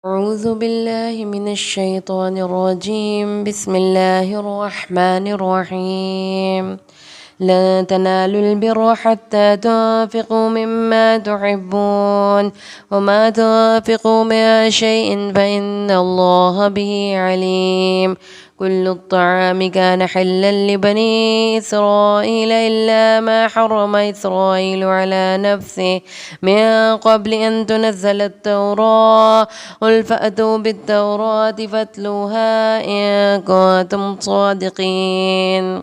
أعوذ بالله من الشيطان الرجيم. بسم الله الرحمن الرحيم. لن تنالوا البر حتى تنفقوا مما تحبون وما تنفقوا من شيء فإن الله به عليم. كل الطعام كان حلا لبني إسرائيل إلا ما حرم إسرائيل على نفسه من قبل أن تنزل التوراة. قل فأتوا بالتوراة فاتلوها إن كنتم صادقين.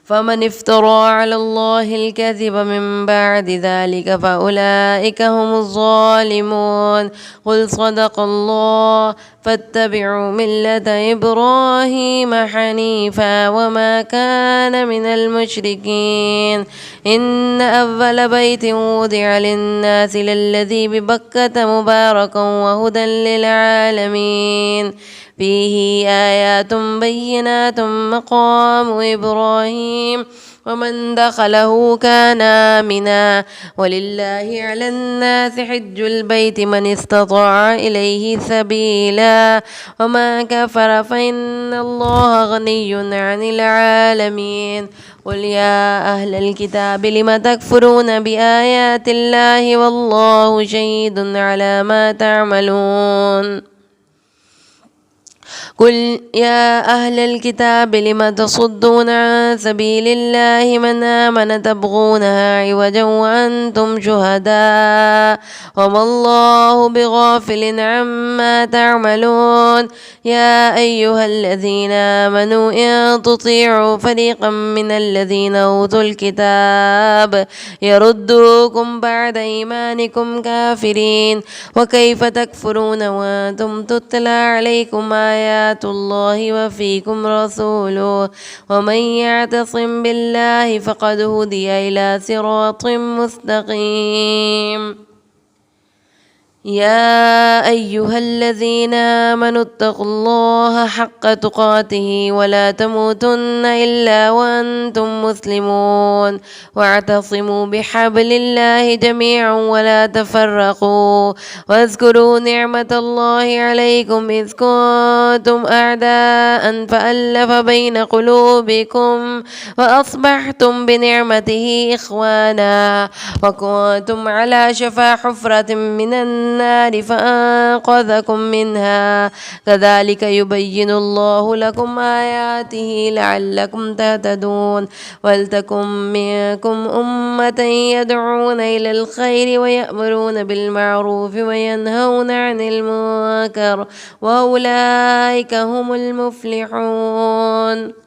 فمن افترى على الله الكذب من بعد ذلك فأولئك هم الظالمون. قل صدق الله. فاتبعوا ملة إبراهيم حنيفا وما كان من المشركين. إن أول بيت وضع للناس للذي ببكة مباركا وهدى للعالمين. فيه آيات بينات مقام إبراهيم ومن دخله كان آمنا. ولله على الناس حج البيت من استطاع إليه سبيلا وما كفر فإن الله غني عن العالمين. قل يا أهل الكتاب لم تكفرون بآيات الله والله شهيد على ما تعملون. قل يا أهل الكتاب لم تصدون عن سبيل الله من آمن تبغونها عوجا وأنتم شهداء وما الله بغافل عما تعملون. يا أيها الذين آمنوا إن تطيعوا فريقا من الذين أوتوا الكتاب يردوكم بعد إيمانكم كافرين. وكيف تكفرون وأنتم تتلى عليكم آيات الله وفيكم رسوله ومن يعتصم بالله فقد هدي إلى صراط مستقيم. يا أيها الذين آمنوا اتقوا الله حق تقاته ولا تموتن إلا وأنتم مسلمون. واعتصموا بحبل الله جميعا ولا تفرقوا. واذكروا نعمة الله عليكم إذ كنتم أعداء فألف بين قلوبكم وأصبحتم بنعمته إخوانا وكنتم على شفا حفرة من النار فأنقذكم منها. كذلك يبين الله لكم آياته لعلكم تهتدون. ولتكن منكم أمة يدعون إلى الخير ويأمرون بالمعروف وينهون عن المنكر وأولئك هم المفلحون.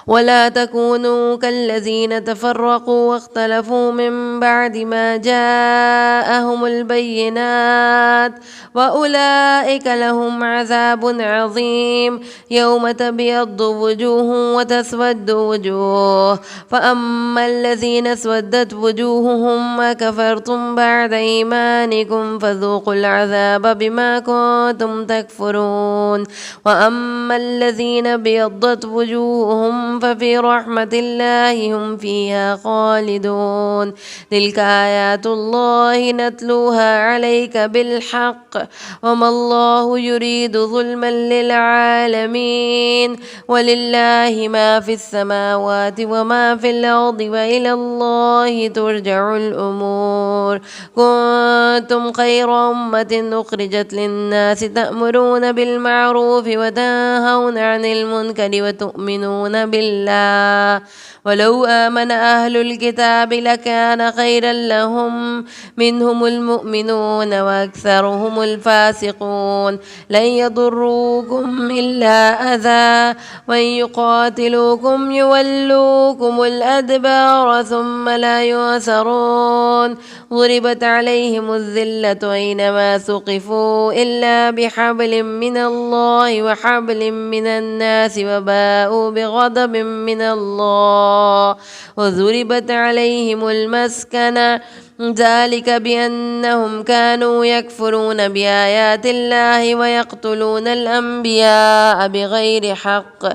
ولا تكونوا كالذين تفرقوا واختلفوا من بعد ما جاءهم البينات وأولئك لهم عذاب عظيم. يوم تبيض وجوه وتسود وجوه فأما الذين اسودت وجوههم وكفرتم بعد إيمانكم فذوقوا العذاب بما كنتم تكفرون. وأما الذين ابيضت وجوههم ففي رحمة الله هم فيها خالدون. تلك آيات الله نتلوها عليك بالحق وما الله يريد ظلما للعالمين. ولله ما في السماوات وما في الأرض وإلى الله ترجع الأمور. كنتم خير أمة أخرجت للناس تأمرون بالمعروف وتنهون عن المنكر وتؤمنون بالله. ولو آمن أهل الكتاب لكان خيرا لهم منهم المؤمنون وأكثرهم الفاسقون. لن يضروكم إلا أذى وإن يقاتلوكم يولوكم الأدبار ثم لا ينصرون. ضربت عليهم الذلة أينما ثقفوا إلا بحبل من الله وحبل من الناس وباءوا بغضب من الله وضربت عليهم المسكنة ذلك بأنهم كانوا يكفرون بآيات الله ويقتلون الأنبياء بغير حق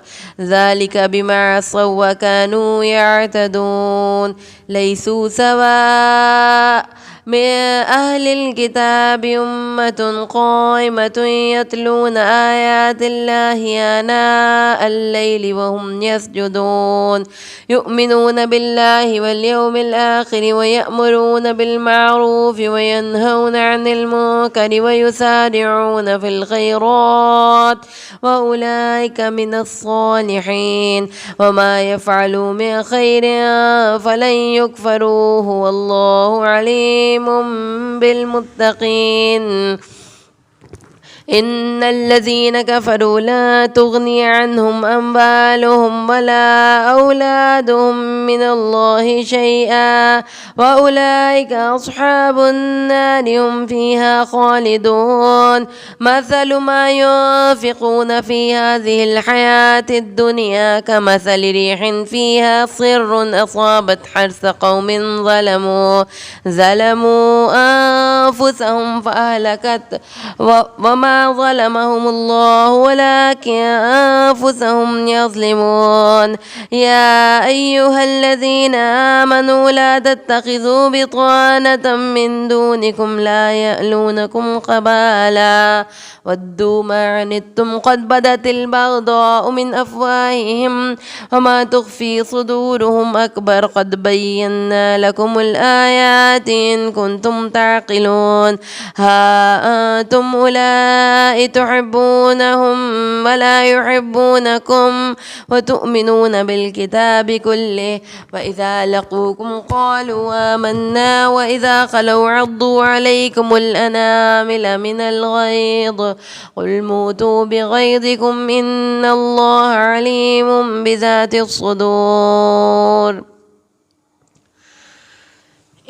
ذلك بما عصوا وكانوا يعتدون. ليسوا سواء من أهل الكتاب أمة قائمة يتلون آيات الله آناء الليل وهم يسجدون يؤمنون بالله واليوم الآخر ويأمرون بالمعروف وينهون عن المنكر ويسارعون في الخيرات وأولئك من الصالحين وما يفعلوا من خير فلن يكفروه والله عليم بالمتقين إن الذين كفروا لا تغني عنهم أموالهم ولا أولادهم من الله شيئا وأولئك أصحاب النار هم فيها خالدون مثل ما ينفقون في هذه الحياة الدنيا كمثل ريح فيها صر أصابت حرث قوم ظلموا أنفسهم فأهلكت وما ظلمهم الله ولكن أنفسهم يظلمون يا أيها الذين آمنوا لا تتخذوا بطانة من دونكم لا يألونكم خبالا ودوا ما عنتم قد بدت البغضاء من أفواههم وما تخفي صدورهم أكبر قد بينا لكم الآيات إن كنتم تعقلون ها أنتم أولئك تحبونهم ولا يحبونكم وتؤمنون بالكتاب كله وإذا لقوكم قالوا آمنا وإذا خلوا عضوا عليكم الأنامل من الغيظ قل موتوا بغيظكم إن الله عليم بذات الصدور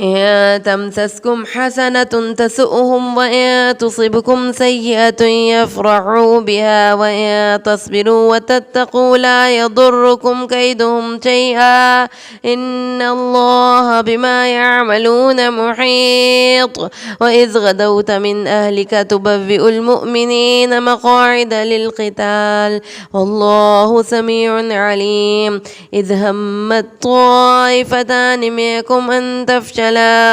إن تمسسكم حسنة تسؤهم وإن تصبكم سيئة يفرحوا بها وإن تصبروا وتتقوا لا يضركم كيدهم شيئا إن الله بما يعملون محيط وإذ غدوت من أهلك تبوئ المؤمنين مقاعد للقتال والله سميع عليم إذ همت طائفتان منكم أن تفشلا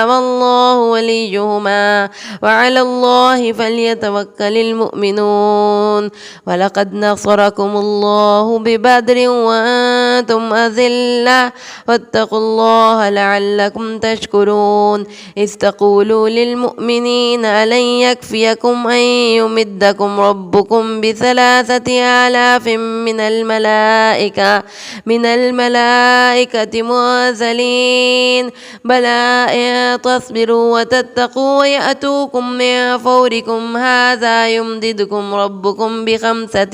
والله وليهما وعلى الله فليتوكل المؤمنون ولقد نصركم الله ببدر وأنتم أذلة واتقوا الله لعلكم تشكرون إذ تقولوا للمؤمنين ألن يكفيكم أن يمدكم ربكم بثلاثة آلاف من الملائكة منزلين بلى إن تصبروا وتتقوا ويأتوكم من فوركم هذا يمددكم ربكم بخمسة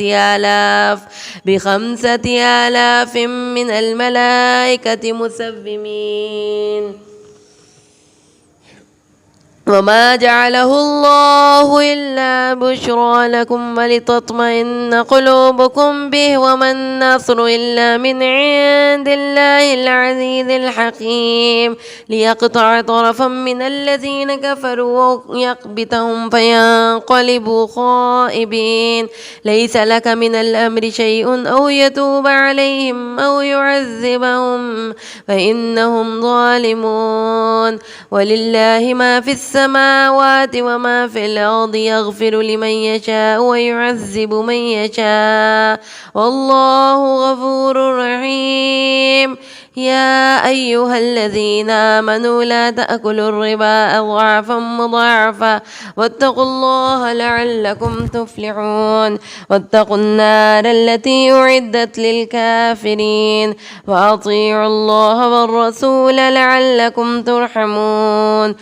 آلاف من الملائكة مسومين وما جعله الله إلا بشرى لكم ولتطمئن قلوبكم به وما النصر إلا من عند الله العزيز الحكيم ليقطع طرفا من الذين كفروا ويقبتهم فينقلبوا خائبين ليس لك من الأمر شيء أو يتوب عليهم أو يعذبهم فإنهم ظالمون ولله ما في السماوات وما في الأرض يغفر لمن يشاء ويعذب من يشاء والله غفور رحيم يا أيها الذين آمنوا لا تأكلوا الربا أضعافا مضاعفا واتقوا الله لعلكم تفلحون واتقوا النار التي أعدت للكافرين وأطيعوا الله والرسول لعلكم ترحمون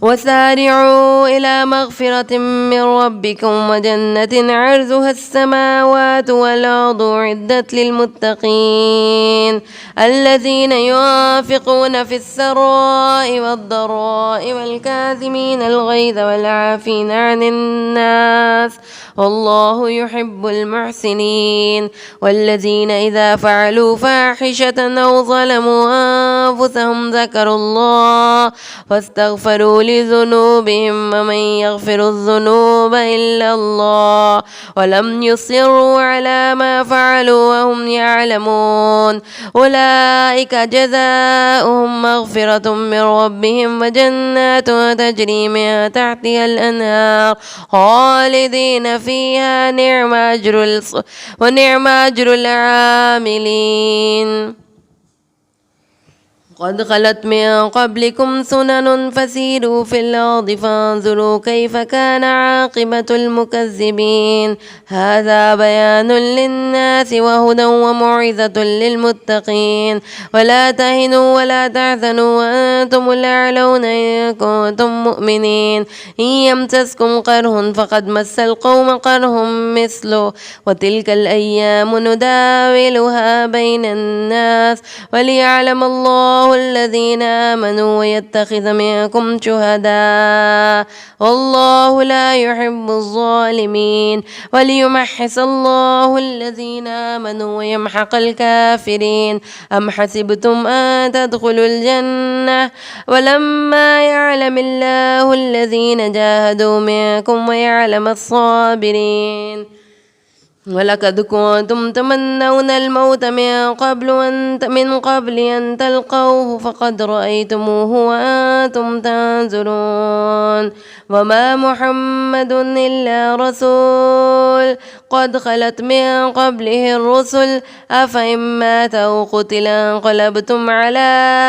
وسارعوا إلى مغفرة من ربكم وجنة عرضها السماوات والأرض أعدت للمتقين الذين ينفقون في السراء والضراء والكاظمين الغيظ والعافين عن الناس والله يحب المحسنين والذين إذا فعلوا فاحشة أو ظلموا أنفسهم ذكروا الله فاستغفروا لذنوبهم ومن يغفر الذنوب إلا الله ولم يصروا على ما فعلوا وهم يعلمون أولئك جزاؤهم مغفرة من ربهم وجنات تجري من تحتها الأنهار خالدين فيها ونعم أجر العاملين قد خلت من قبلكم سنن فسيروا في الأرض فانظروا كيف كان عاقبة المكذبين هذا بيان للناس وهدى وموعظة للمتقين ولا تهنوا ولا تحزنوا وأنتم الأعلون إن كنتم مؤمنين إن يمسسكم قرح فقد مس القوم قرح مثله وتلك الأيام نداولها بين الناس وليعلم الله الذين آمنوا ويتخذ منكم شهداء والله لا يحب الظالمين وليمحص الله الذين آمنوا ويمحق الكافرين أم حسبتم أن تدخلوا الجنة ولما يعلم الله الذين جاهدوا منكم ويعلم الصابرين ولقد كنتم تمنون الموت من قبل أن تلقوه فقد رأيتموه وأنتم تنظرون وما محمد إلا رسول قد خلت من قبله الرسل أفإن مات أو قتل انقلبتم على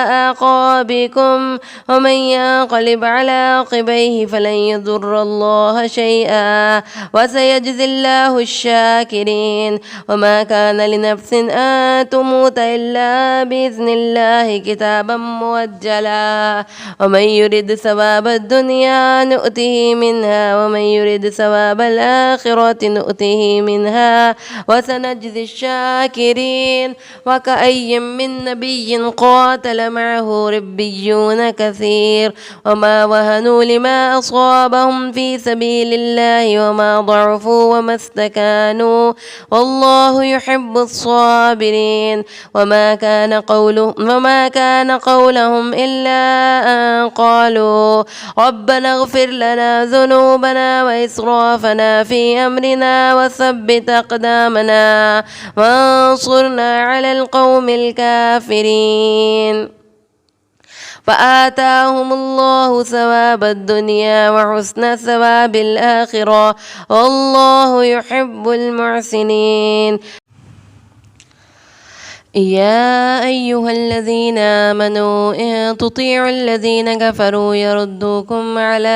أعقابكم ومن ينقلب على عقبيه فلن يضر الله شيئا وسيجزي الله الشاكرين وما كان لنفس أن تموت إلا بإذن الله كتابا مؤجلا ومن يرد ثواب الدنيا نؤته منها ومن يرد ثواب الآخرة نؤته منها وسنجزي الشاكرين وكأي من نبي قاتل معه ربيون كثير وما وهنوا لما أصابهم في سبيل الله وما ضعفوا وما استكانوا والله يحب الصابرين وما كان قولهم إلا أن قالوا ربنا اغفر لنا ذنوبنا وإسرافنا في أمرنا وثبت أقدامنا وانصرنا على القوم الكافرين فآتاهم الله ثواب الدنيا وحسن ثواب الآخرة والله يحب المحسنين يا أيها الذين آمنوا إن تطيعوا الذين كفروا يردوكم على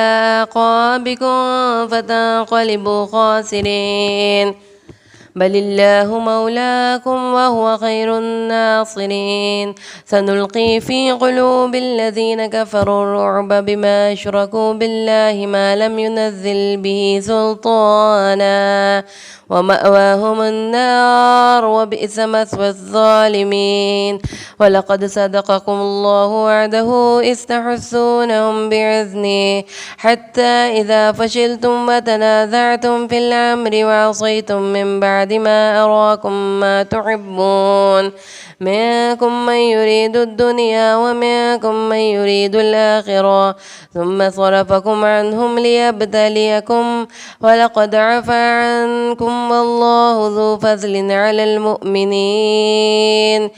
أعقابكم فتنقلبوا خاسرين بل الله مولاكم وهو خير الناصرين سنلقي في قلوب الذين كفروا الرعب بما أشركوا بالله ما لم ينزل به سلطانا ومأواهم النار وبئس مثوى الظالمين ولقد صدقكم الله وعده إذ تحسونهم بإذنه حتى إذا فشلتم وتنازعتم في الأمر وعصيتم من بعد ما أراكم ما تحبون منكم من يريد الدنيا ومنكم من يريد الآخرة ثم صرفكم عنهم ليبتليكم ولقد عفا عنكم والله ذو فضل على المؤمنين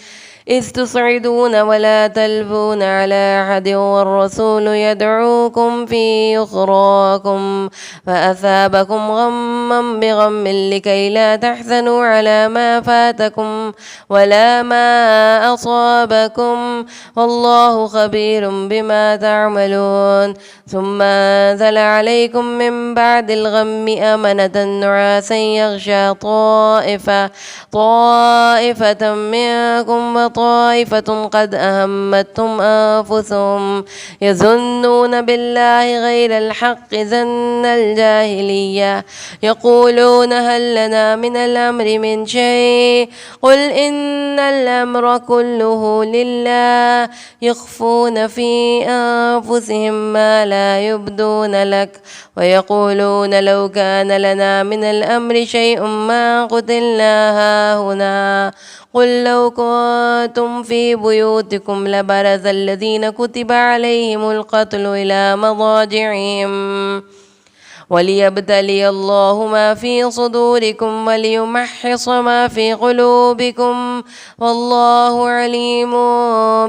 إذ تصعدون ولا تلفون على أحد والرسول يدعوكم في أخراكم فأثابكم غما بغم لكي لا تحزنوا على ما فاتكم ولا ما أصابكم والله خبير بما تعملون ثم أنزل عليكم من بعد الغم أمنة نعاسا يغشى طائفة منكم وطائفة قد أهمتهم أنفسهم يظنون بالله غير الحق ظن الجاهلية يقولون هل لنا من الأمر من شيء قل إن الأمر كله لله يخفون في أنفسهم ما لا يبدون لك ويقولون لو كان لنا من الأمر شيء ما قتلنا هاهنا قل لو كنتم في بيوتكم لبرز الذين كتب عليهم القتل إلى مضاجعهم وليبتلي الله ما في صدوركم وليمحص ما في قلوبكم والله عليم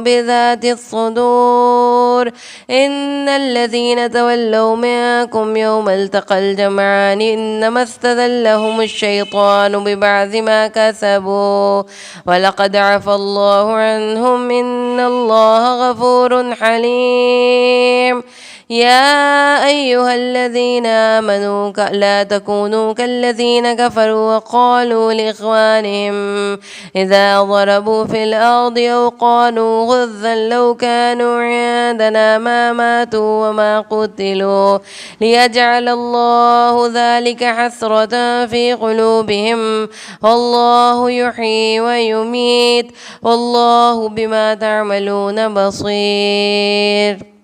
بذات الصدور. إن الذين تولوا منكم يوم التقى الجمعان إنما استذلهم الشيطان ببعض ما كسبوا ولقد عفى الله عنهم إن الله غفور حليم. يا أيها الذين آمنوا لا تكونوا كالذين كفروا وقالوا لإخوانهم إذا ضربوا في الأرض أو قالوا غزا لو كانوا عندنا ما ماتوا وما قتلوا ليجعل الله ذلك حسرة في قلوبهم والله يحيي ويميت والله بما تعملون بصير.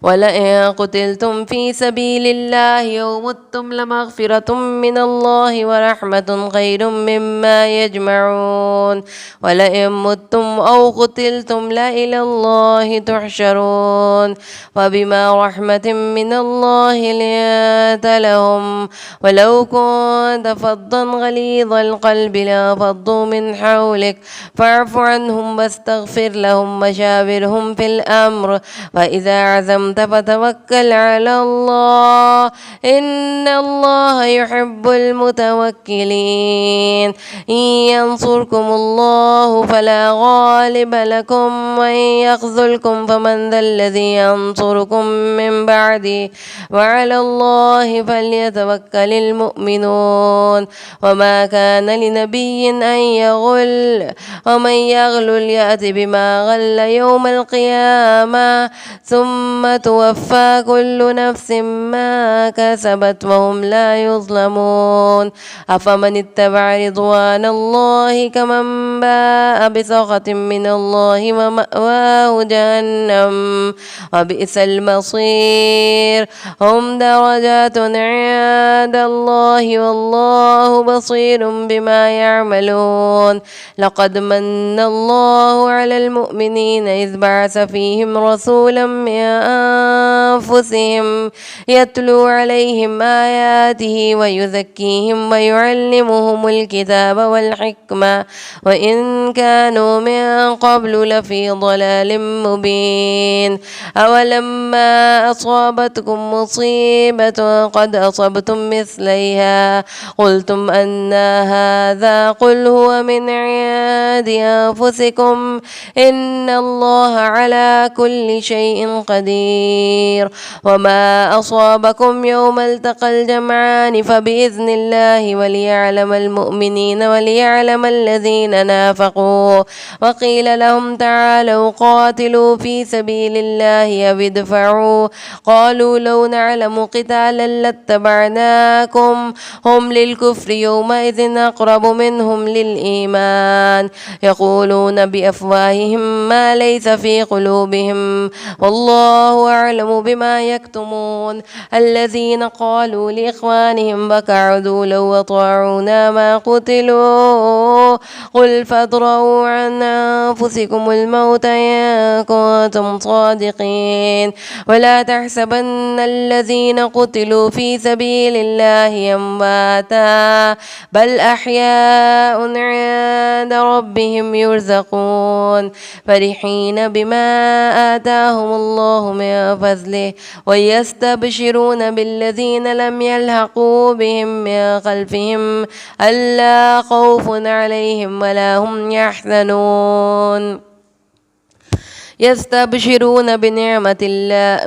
ولئن قتلتم في سبيل الله أو متم لمغفرة من الله ورحمة خير مما يجمعون. ولئن متم أو قتلتم لإلى الله تحشرون. وبما رحمة من الله لنت لهم ولو كنت فظا غليظ القلب لانفضوا من حولك فاعف عنهم واستغفر لهم وشاورهم في الأمر فإذا عزمت فتوكل على الله إن الله يحب المتوكلين. إن ينصركم الله فلا غالب لكم وإن يخذلكم فمن ذا الذي ينصركم من بعده وعلى الله فليتوكل المؤمنون. وما كان لنبي أن يغل ومن يغلل يأت بما غل يوم القيامة ثم توفى كل نفس ما كسبت وهم لا يظلمون. أفمن اتبع رضوان الله كمن باء بسخط من الله ومأواه جهنم وبئس المصير. هم درجات عند الله والله بصير بما يعملون. لقد من الله على المؤمنين إذ بعث فيهم رسولا من أنفسهم يتلو عليهم آياته ويزكيهم ويعلمهم الكتاب والحكمة وإن كانوا من قبل لفي ضلال مبين. أولما أصابتكم مصيبة قد أصبتم مثليها قلتم أن هذا قل هو من عند أنفسكم إن الله على كل شيء قدير. وما أصابكم يوم التقى الجمعان فبإذن الله وليعلم المؤمنين وليعلم الذين نافقوا. وقيل لهم تعالوا قاتلوا في سبيل الله أو ادفعوا قالوا لو نعلم قتالا لاتبعناكم هم للكفر يومئذ أقرب منهم للإيمان يقولون بأفواههم ما ليس في قلوبهم والله أعلم بما يكتمون. الذين قالوا لإخوانهم وقعدوا لو أطاعونا ما قتلوا قل فادرءوا عن أنفسكم الموت إن كنتم صادقين. ولا تحسبن الذين قتلوا في سبيل الله أمواتا بل أحياء عند ربهم يرزقون فرحين بما آتاهم الله من فضله ويستبشرون بالذين لم يلحقوا بهم من خلفهم ألا خوف عليهم ولا هم يحزنون. يستبشرون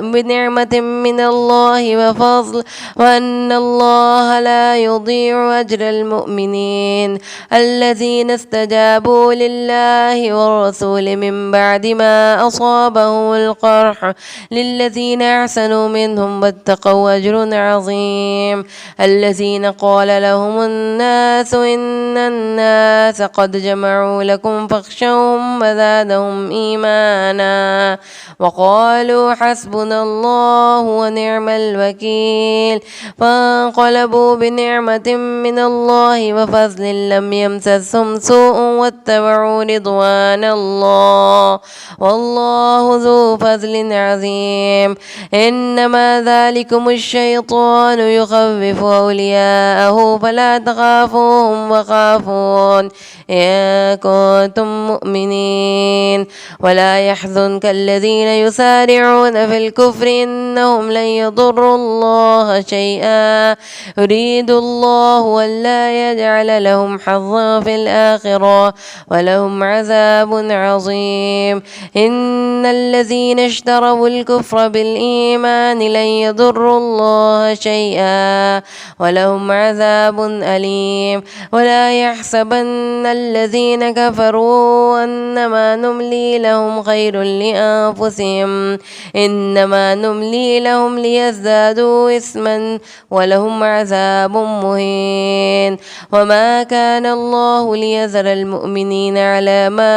بنعمة من الله وفضل وأن الله لا يضيع أجر المؤمنين الذين استجابوا لله والرسول من بعد ما أصابهم القرح للذين أحسنوا منهم واتقوا أجر عظيم. الذين قال لهم الناس إن الناس قد جمعوا لكم فاخشوهم وزادهم إيمانا علينا وقالوا حسبنا الله ونعم الوكيل فانقلبوا بنعمة من الله وفضل لم يمسسهم سوء واتبعوا رضوان الله والله ذو فضل عظيم إنما ذلكم الشيطان يخوف أولياءه فلا تخافوهم وخافون إن كنتم مؤمنين ولا يحزنك الذين يسارعون في الكفر إنهم لن يضروا الله شيئا يريد الله ألا يجعل لهم حظا في الآخرة ولهم عذاب عظيم إن الذين اشتروا الكفر بالإيمان لن يضروا الله شيئا ولهم عذاب أليم ولا يحسبن الذين كفروا أنما نملي لهم خير لأنفسهم إنما نملي لهم ليزدادوا إثما ولهم عذاب مهين وما كان الله ليذر المؤمنين على ما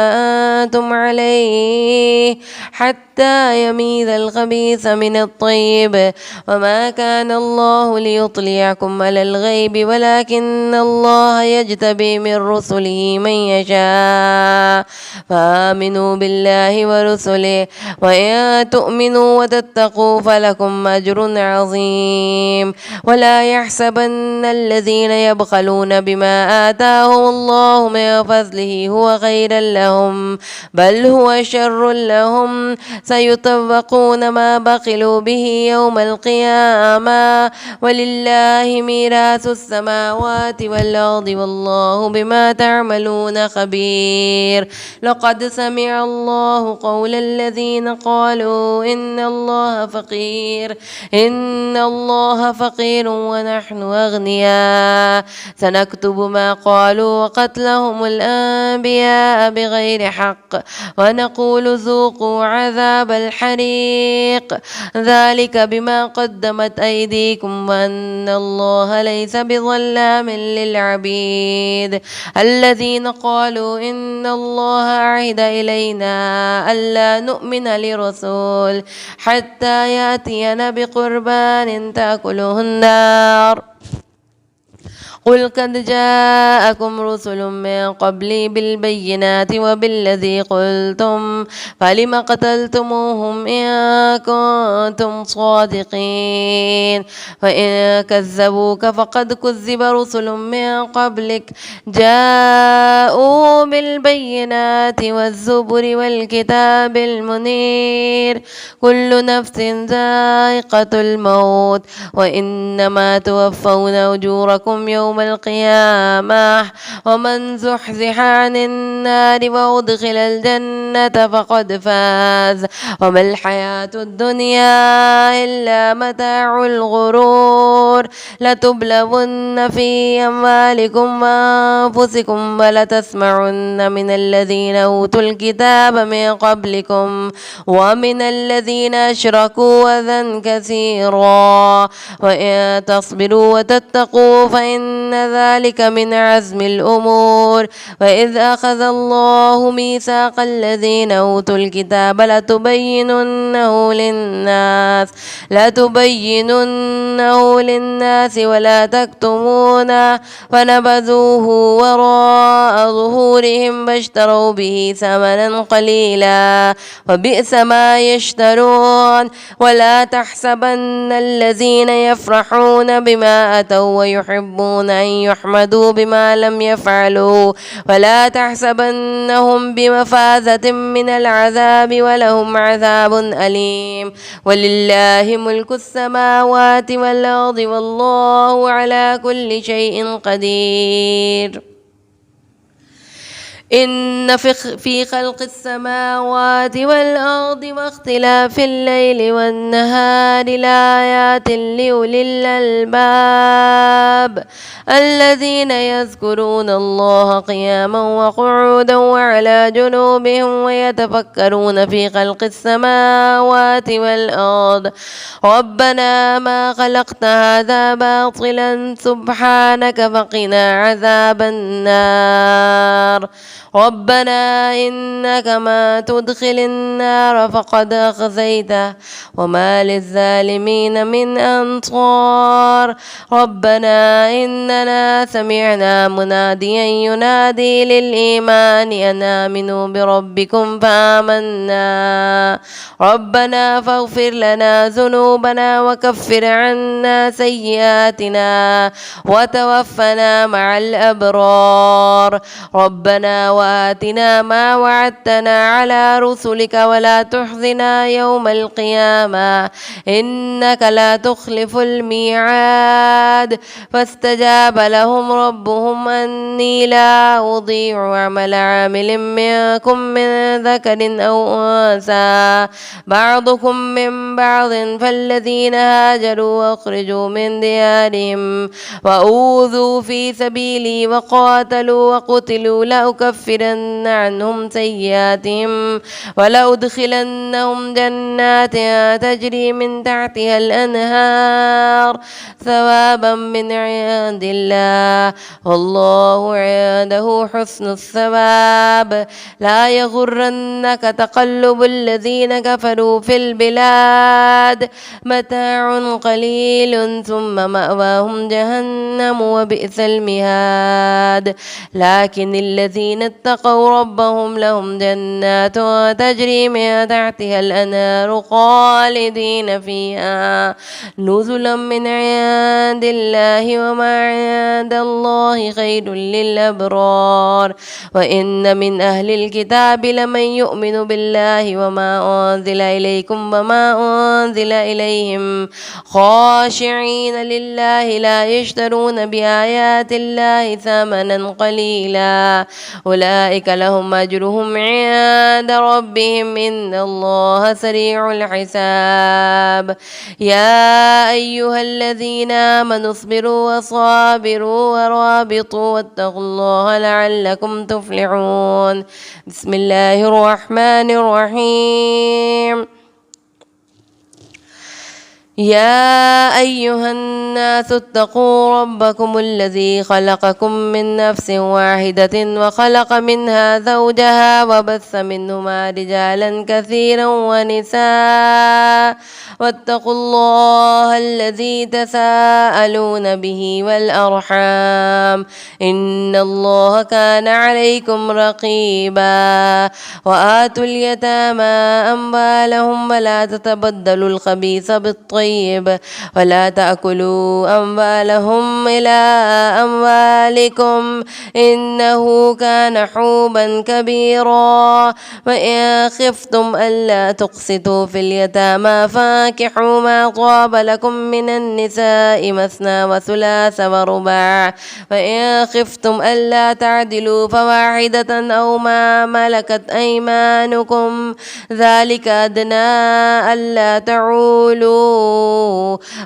أنتم عليه حتى يميز الخبيث من الطيب وما كان الله ليطلعكم على الغيب ولكن الله يجتبي من رسله من يشاء فآمنوا بالله ورسله وإن تؤمنوا وتتقوا فلكم أجر عظيم ولا يحسبن الذين يبخلون بما آتاهم الله من فضله هو خيرا لهم بل هو شر لهم سيطوقون ما بخلوا به يوم القيامة ولله ميراث السماوات والأرض والله بما تعملون خبير لقد سمع الله قول الذين قالوا إن الله فقير ونحن أغنياء سنكتب ما قالوا وقتلهم الأنبياء بغير حق ونقول ذوقوا عذاب الحريق ذلك بما قدمت أيديكم وأن الله ليس بظلام للعبيد الذين قالوا إن الله عهد إلينا ألا نؤمن لرسول حتى يأتينا بقربان تأكله النار قل قد جاءكم رسل من قبلي بالبينات وبالذي قلتم فلم قتلتموهم إن كنتم صادقين فإن كذبوك فقد كذب رسل من قبلك جاءوا بالبينات والزبر والكتاب المنير كل نفس ذائقة الموت وإنما توفون أجوركم يوم القيامة ومن زحزح عن النار وأدخل الجنة فقد فاز وما الحياة الدنيا إلا متاع الغرور لتبلغن في أموالكم وأنفسكم ولتسمعن من الذين أوتوا الكتاب من قبلكم ومن الذين أشركوا أذى كثيرا وإن تصبروا وتتقوا فإن ذلك من عزم الأمور وإذ أخذ الله ميثاق الذين أوتوا الكتاب لتبيننه للناس ولا تكتمونه فنبذوه وراء ظهورهم واشتروا به ثمنا قليلا وبئس ما يشترون ولا تحسبن الذين يفرحون بما أتوا ويحبون أن يحمدوا بما لم يفعلوا ولا تحسبنهم بمفازة من العذاب ولهم عذاب أليم ولله ملك السماوات والأرض والله على كل شيء قدير إن في خلق السماوات والأرض واختلاف الليل والنهار لآيات لأولي الألباب الذين يذكرون الله قياما وقعودا وعلى جنوبهم ويتفكرون في خلق السماوات والأرض ربنا ما خلقت هذا باطلا سبحانك فقنا عذاب النار ربنا إنك ما تدخل النار فقد أخزيته وما للظالمين من أنصار ربنا إننا سمعنا مناديا ينادي للإيمان أن آمنوا بربكم فآمنا ربنا فاغفر لنا ذنوبنا وكفر عنا سيئاتنا وتوفنا مع الأبرار ربنا وآتنا ما وعدتنا على رسلك ولا تحزنا يوم القيامة إنك لا تخلف الميعاد فاستجاب لهم ربهم أني لا أضيع عمل عامل منكم من ذكر أو أنثى بعضكم من بعض فالذين هاجروا وأخرجوا من ديارهم وأوذوا في سبيلي وقاتلوا وقتلوا لأكفرن عنهم سيئاتهم ولأدخلنهم جنات تجري من تحتها الأنهار ثوابا من عند الله والله عنده حسن الثواب لا يغرنك تقلب الذين كفروا في البلاد متاع قليل ثم مأواهم جهنم وبئس المهاد لكن الذين اتقوا ربهم لهم جنات تجري من تحتها الأنهار خالدين فيها نزلا من عند الله وما عند الله خير للأبرار وإن من أهل الكتاب لمن يؤمن بالله وما أنزل إليكم وما أنزل إليهم خاشعين لله لا يشترون بآيات الله ثمنا قليلا أولئك لهم أجرهم عند ربهم إن الله سريع الحساب يا أيها الذين آمنوا اصبروا وصابروا ورابطوا واتقوا الله لعلكم تفلحون بسم الله الرحمن الرحيم يا أيها الناس اتقوا ربكم الذي خلقكم من نفس واحدة وخلق منها زوجها وبث منهما رجالا كثيرا ونساء واتقوا الله الذي تساءلون به والأرحام إن الله كان عليكم رقيبا وآتوا اليتامى أموالهم ولا تتبدلوا الخبيث بالطيب ولا تأكلوا أموالهم إلى أموالكم إنه كان حوبا كبيرا وإن خفتم ألا تقسطوا في اليتامى فانكحوا ما طاب لكم من النساء مثنى وثلاث ورباع وإن خفتم ألا تعدلوا فواحدة أو ما ملكت أيمانكم ذلك أدنى ألا تعولوا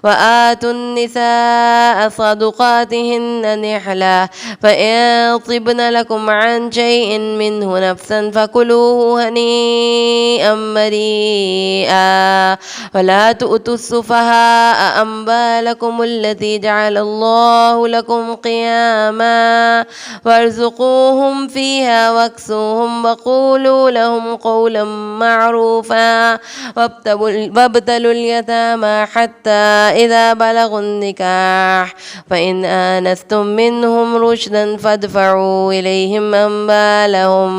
وآتوا النساء صدقاتهن نحلة فإن طبن لكم عن شيء منه نفسا فكلوه هنيئا مريئا ولا تؤتوا السفهاء أموالكم التي جعل الله لكم قياما وارزقوهم فيها واكسوهم وقولوا لهم قولا معروفا وابتلوا اليتامى حتى إذا بلغوا النكاح فإن آنستم منهم رشدا فادفعوا إليهم أموالهم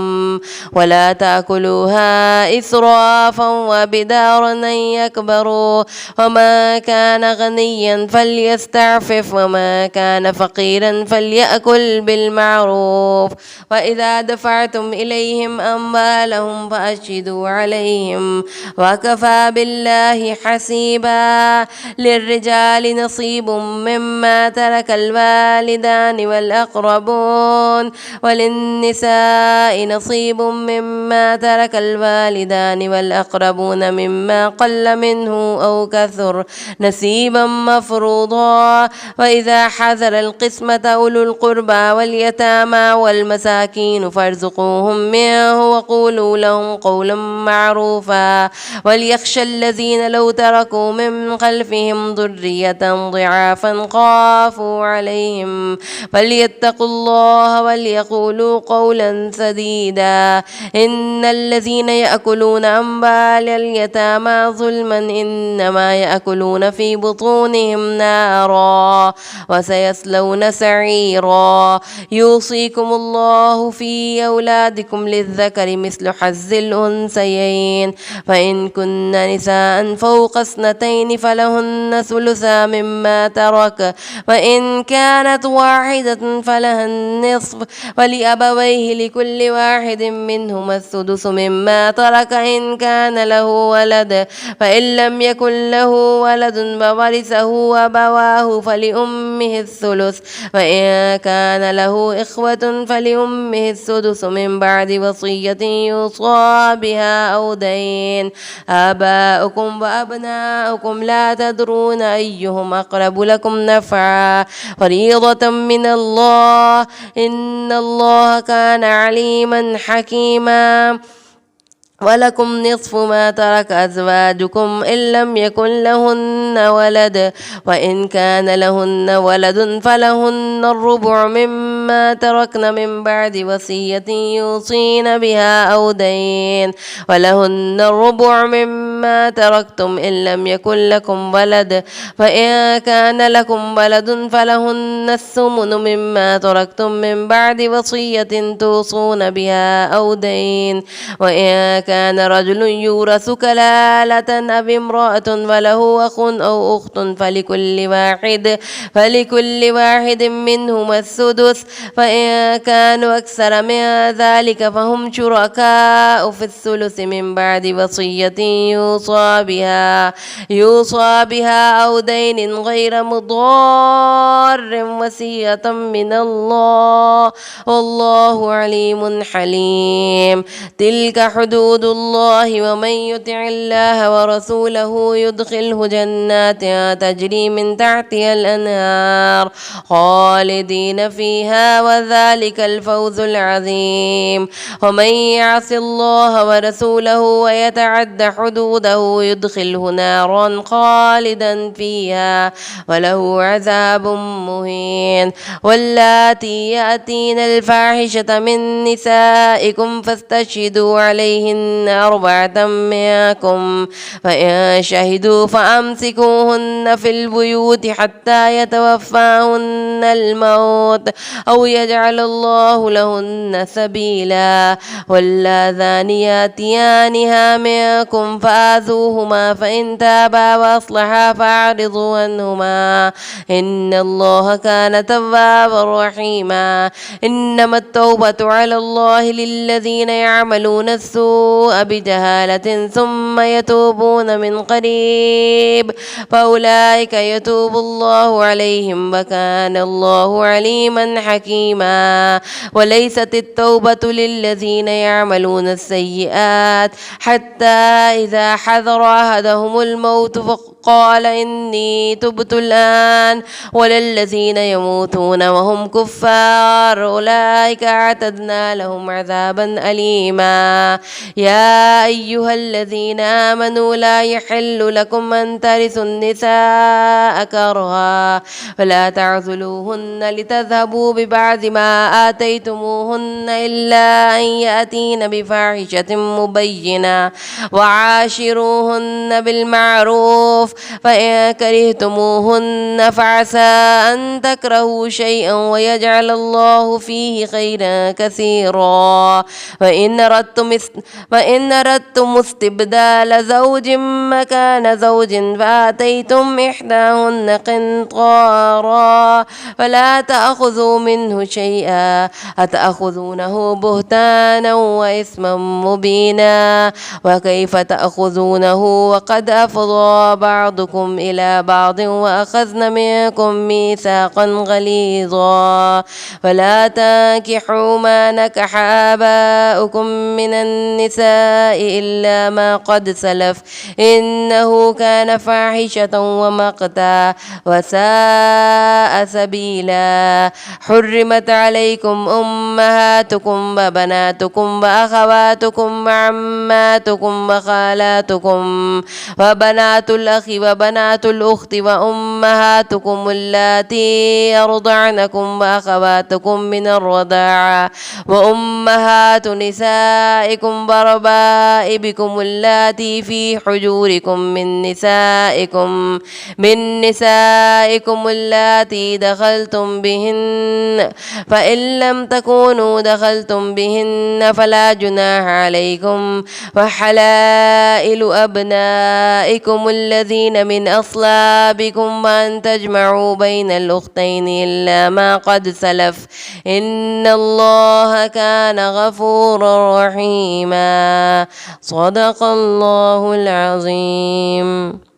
ولا تأكلوها إسرافا وبدارا أن يكبروا وما كان غنيا فليستعفف وما كان فقيرا فليأكل بالمعروف وإذا دفعتم إليهم أموالهم فأشهدوا عليهم وكفى بالله حسيبا للرجال نصيب مما ترك الوالدان والأقربون وللنساء نصيب مما ترك الوالدان والأقربون مما قل منه أو كثر نصيبا مفروضا وإذا حضر القسمة أولو القربى واليتامى والمساكين فارزقوهم منه وقولوا لهم قولا معروفا وليخشى الذين لو تركوا من من خلفهم ذرية ضعافا خافوا عليهم فليتقوا الله وليقولوا قولا سديدا. إن الذين يأكلون أموال اليتامى ظلما إنما يأكلون في بطونهم نارا وسيصلون سعيرا. يوصيكم الله في أولادكم للذكر مثل حظ الأنثيين فإن كن نساء فوق اثنتين فلهن ثلثا مما ترك وإن كانت واحدة فلها النصف ولأبويه لكل واحد منهما السدس مما ترك إن كان له ولد فإن لم يكن له ولد فورثه أبواه فلأمه الثلث وإن كان له إخوة فلأمه السدس من بعد وصية يوصى بها أو دين. آباؤكم وأبناؤكم لا تدرون أيهم أقرب لكم نفعا فريضة من الله إن الله كان عليما حكيما. ولكم نصف ما ترك أزواجكم إن لم يكن لهن ولد وإن كان لهن ولد فلهن الربع مما تركن من بعد وصية يوصين بها أو دين ولهن الربع مما تركتم إن لم يكن لكم ولد فإن كان لكم ولد فلهن الثمن مما تركتم من بعد وصية توصون بها أو دين. وإن كان رجل يورث كلالة أو امرأة وله أخ أو أخت فلكل واحد منهما السدس فإن كانوا أكثر من ذلك فهم شركاء في الثلث من بعد وصية يوصى بها أو دين غير مضار وصية من الله والله عليم حليم. تلك حدود الله ومن يطع الله ورسوله يدخله جنات تجري من تحتها الأنهار خالدين فيها وذلك الفوز العظيم. ومن يعص الله ورسوله ويتعد حدوده يدخله نارا خالدا فيها وله عذاب مهين. واللاتي يأتين الفاحشة من نسائكم فاستشهدوا عليهن أربعة منكم فإن شهدوا فأمسكوهن في البيوت حتى يتوفاهن الموت أو يجعل الله لهن سبيلا. واللذان يأتيانها منكم فآذوهما فإن تابا وأصلحا فأعرضوا عنهما إن الله كان توابا رحيما. إنما التوبة على الله للذين يعملون السوء بجهالة ثم يتوبون من قريب فأولئك يتوب الله عليهم وكان الله عليما حكيما. وليست التوبة للذين يعملون السيئات حتى إذا حضر أحدهم الموت فقال إني تبت الآن وللذين يموتون وهم كفار أولئك أعتدنا لهم عذابا أليما. يا أيها الذين آمنوا لا يحل لكم أن ترثوا النساء كرها فلا تعزلوهن لتذهبوا ببعض ما آتيتموهن إلا أن يأتين بفاحشة مبينة وعاشروهن بالمعروف فإن كرهتموهن فعسى أن تكرهوا شيئا ويجعل الله فيه خيرا كثيرا. وإن أردتم استبدال زوج مكان زوج فآتيتم إحداهن قنطارا فلا تأخذوا منه شيئا أتأخذونه بهتانا وإثما مبينا. وكيف تأخذونه وقد أفضى بعضكم إلى بعض وأخذن منكم ميثاقا غليظا. فلا تنكحوا ما نكح آباؤكم من النساء إلا ما قد سلف إنه كان فاحشة ومقتا وساء سبيلا. حرمت عليكم أمهاتكم وبناتكم وأخواتكم وعماتكم وخالاتكم وبنات الأخ وبنات الأخت وأمهاتكم اللاتي أرضعنكم وأخواتكم من الرضاعة وأمهات نسائكم وربائبكم اللاتي في حجوركم من نسائكم اللاتي دخلتم بهن فإن لم تكونوا دخلتم بهن فلا جناح عليكم وحلائل أبنائكم الذين من أصلابكم وأن تجمعوا بين الأختين إلا ما قد سلف إن الله كان غفورا رحيما صدق الله العظيم.